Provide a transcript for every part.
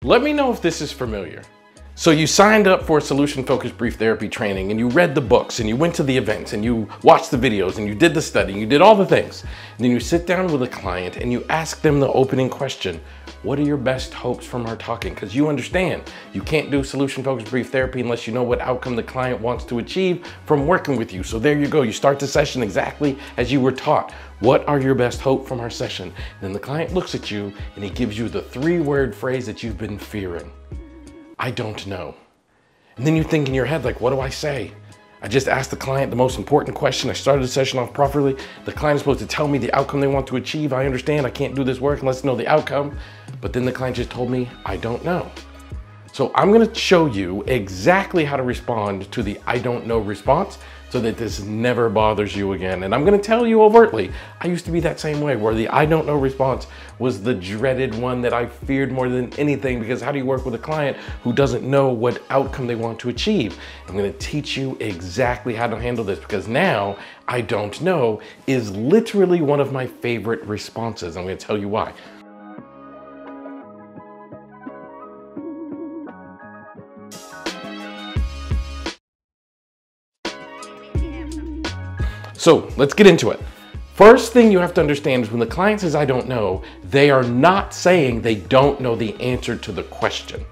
Let me know if this is familiar. So you signed up for a solution-focused brief therapy training and you read the books and you went to the events and you watched the videos and you did the study and you did all the things. And then you sit down with a client and you ask them the opening question, what are your best hopes from our talking? Because you understand you can't do solution-focused brief therapy unless you know what outcome the client wants to achieve from working with you. So there you go. You start the session exactly as you were taught. What are your best hope from our session? And then the client looks at you and he gives you the 3-word phrase that you've been fearing. I don't know. And then you think in your head, like, what do I say? I just asked the client the most important question. I started the session off properly. The client is supposed to tell me the outcome they want to achieve. I understand I can't do this work unless I know the outcome. But then the client just told me, I don't know. So I'm gonna show you exactly how to respond to the I don't know response so that this never bothers you again. And I'm gonna tell you overtly, I used to be that same way where the I don't know response was the dreaded one that I feared more than anything, because how do you work with a client who doesn't know what outcome they want to achieve? I'm gonna teach you exactly how to handle this, because now I don't know is literally one of my favorite responses. I'm gonna tell you why. So let's get into it. First thing you have to understand is when the client says, I don't know, they are not saying they don't know the answer to the question.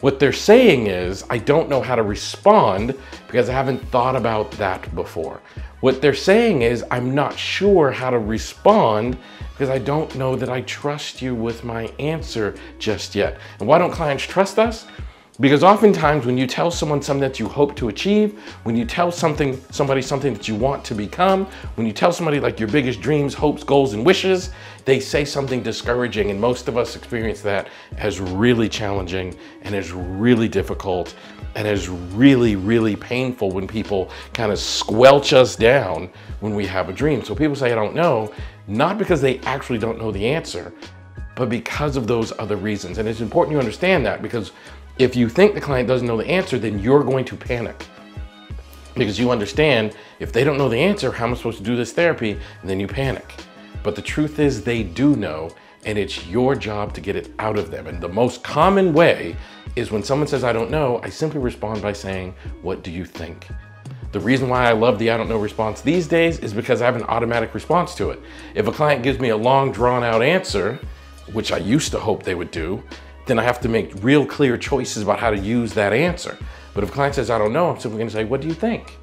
What they're saying is, I don't know how to respond because I haven't thought about that before. What they're saying is, I'm not sure how to respond because I don't know that I trust you with my answer just yet. And why don't clients trust us? Because oftentimes when you tell someone something that you hope to achieve, when you tell somebody something that you want to become, when you tell somebody like your biggest dreams, hopes, goals, and wishes, they say something discouraging. And most of us experience that as really challenging and as really difficult and as really, really painful when people kind of squelch us down when we have a dream. So people say, I don't know, not because they actually don't know the answer, but because of those other reasons. And it's important you understand that, because if you think the client doesn't know the answer, then you're going to panic, because you understand if they don't know the answer, how am I supposed to do this therapy? And then you panic. But the truth is they do know, and it's your job to get it out of them. And the most common way is when someone says, I don't know, I simply respond by saying, what do you think? The reason why I love the I don't know response these days is because I have an automatic response to it. If a client gives me a long drawn out answer, which I used to hope they would do, then I have to make real clear choices about how to use that answer. But if a client says, I don't know, I'm simply gonna say, what do you think?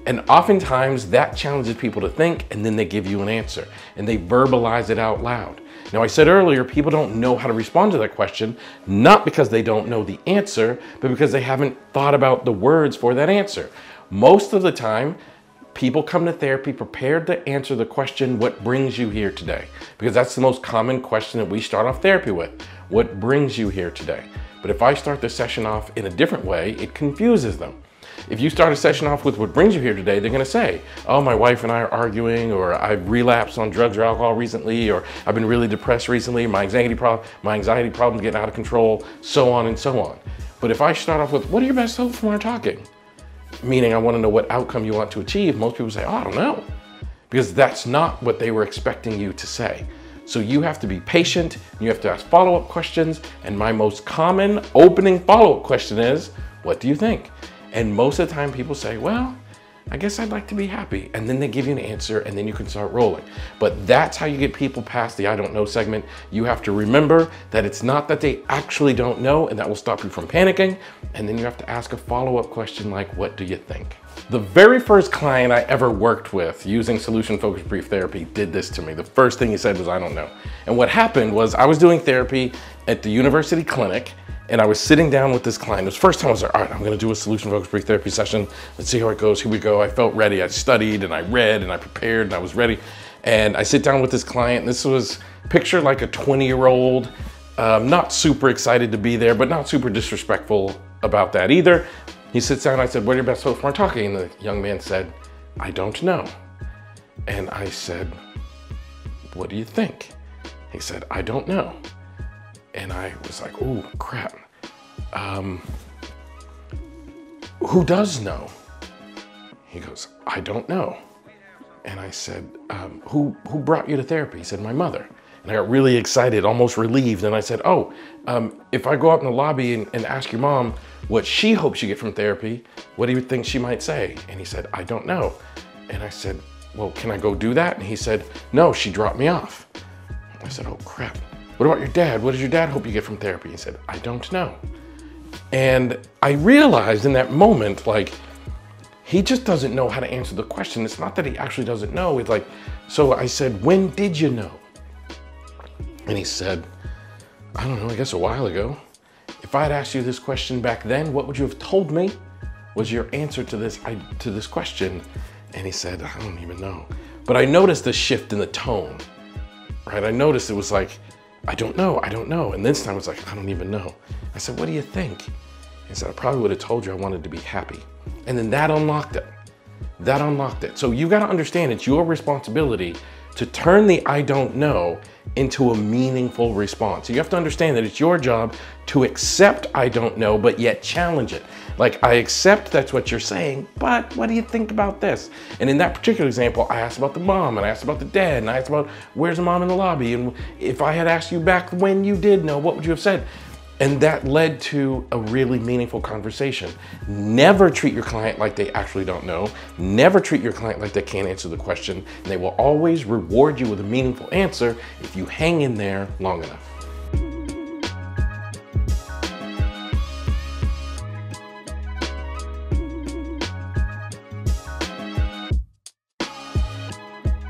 And oftentimes that challenges people to think, and then they give you an answer and they verbalize it out loud. Now, I said earlier, people don't know how to respond to that question, not because they don't know the answer, but because they haven't thought about the words for that answer. Most of the time, people come to therapy prepared to answer the question, what brings you here today? Because that's the most common question that we start off therapy with. What brings you here today? But if I start the session off in a different way, it confuses them. If you start a session off with what brings you here today, they're gonna say, oh, my wife and I are arguing, or I've relapsed on drugs or alcohol recently, or I've been really depressed recently, my anxiety problem's getting out of control, so on and so on. But if I start off with, what are your best hopes from our talking? Meaning I wanna know what outcome you want to achieve, most people say, oh, I don't know. Because that's not what they were expecting you to say. So you have to be patient, you have to ask follow-up questions, and my most common opening follow-up question is, what do you think? And most of the time people say, well, I guess I'd like to be happy. And then they give you an answer, and then you can start rolling. But that's how you get people past the I don't know segment. You have to remember that it's not that they actually don't know, and that will stop you from panicking. And then you have to ask a follow-up question like, what do you think? The very first client I ever worked with using solution-focused brief therapy did this to me. The first thing he said was, I don't know. And what happened was I was doing therapy at the university clinic, and I was sitting down with this client. It was the first time I was like, all right, I'm gonna do a solution-focused brief therapy session. Let's see how it goes, here we go. I felt ready, I studied and I read and I prepared and I was ready. And I sit down with this client, and this was pictured like a 20-year-old, not super excited to be there, but not super disrespectful about that either. He sits down, I said, what are your best hopes for our talking? And the young man said, I don't know. And I said, what do you think? He said, I don't know. And I was like, oh, crap. Who does know? He goes, I don't know. And I said, who brought you to therapy? He said, my mother. And I got really excited, almost relieved. And I said, oh, if I go out in the lobby and ask your mom what she hopes you get from therapy, what do you think she might say? And he said, I don't know. And I said, well, can I go do that? And he said, no, she dropped me off. I said, oh crap. What about your dad? What does your dad hope you get from therapy? He said, I don't know. And I realized in that moment, like, he just doesn't know how to answer the question. It's not that he actually doesn't know. It's like, so I said, when did you know? And he said, I don't know, I guess a while ago. If I had asked you this question back then, what would you have told me was your answer to this question? And he said, I don't even know. But I noticed the shift in the tone, right? I noticed it was like, I don't know. And this time it was like, I don't even know. I said, what do you think? He said, I probably would have told you I wanted to be happy. And then that unlocked it. That unlocked it. So you got to understand it's your responsibility to turn the I don't know into a meaningful response. You have to understand that it's your job to accept I don't know, but yet challenge it. Like, I accept that's what you're saying, but what do you think about this? And in that particular example, I asked about the mom, and I asked about the dad, and I asked about where's the mom in the lobby, and if I had asked you back when you did know, what would you have said? And that led to a really meaningful conversation. Never treat your client like they actually don't know. Never treat your client like they can't answer the question. And they will always reward you with a meaningful answer if you hang in there long enough.